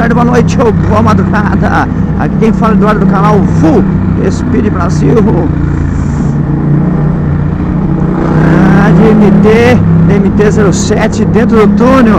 tarde, boa noite ou boa madrugada. Aqui quem fala é Eduardo do canal Full Speed Brasil. De MT-07 dentro do túnel.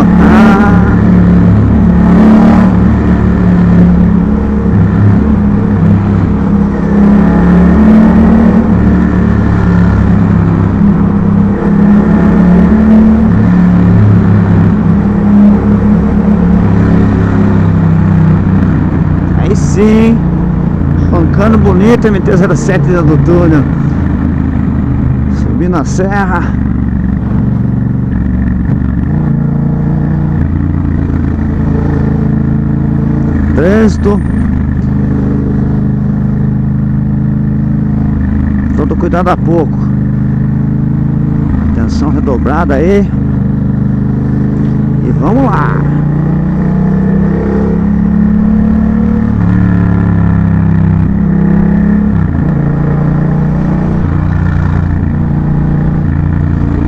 Aí sim, pancando bonito, MT-07 dentro do túnel. Subindo a serra. Trânsito. Todo cuidado a pouco. Atenção redobrada aí. E vamos lá.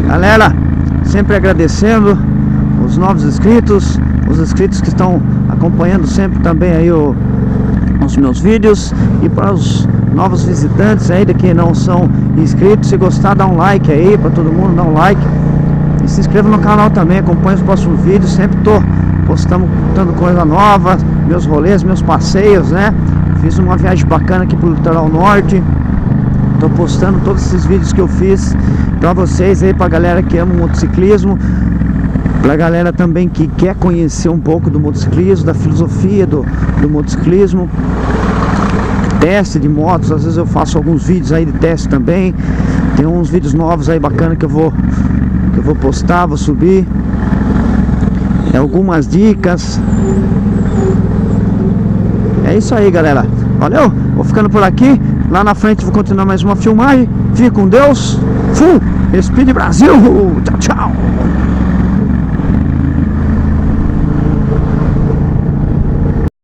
Galera, sempre agradecendo os novos inscritos, os inscritos que estão acompanhando sempre também aí os meus vídeos, e para os novos visitantes ainda que não são inscritos, se gostar, dá um like aí para todo mundo, dá um like e se inscreva no canal também, acompanhe os próximos vídeos. Sempre tô postando coisa nova, meus rolês, meus passeios, né? Fiz uma viagem bacana aqui pro litoral norte. Tô postando todos esses vídeos que eu fiz pra vocês aí, pra galera que ama o motociclismo, pra galera também que quer conhecer um pouco do motociclismo, da filosofia do motociclismo, teste de motos. Às vezes eu faço alguns vídeos aí de teste também. Tem uns vídeos novos aí bacana que eu vou postar, vou subir. Algumas dicas. É isso aí, galera. Valeu, vou ficando por aqui. Lá na frente vou continuar mais uma filmagem. Fique com Deus. Full Speed Brasil. Tchau, tchau.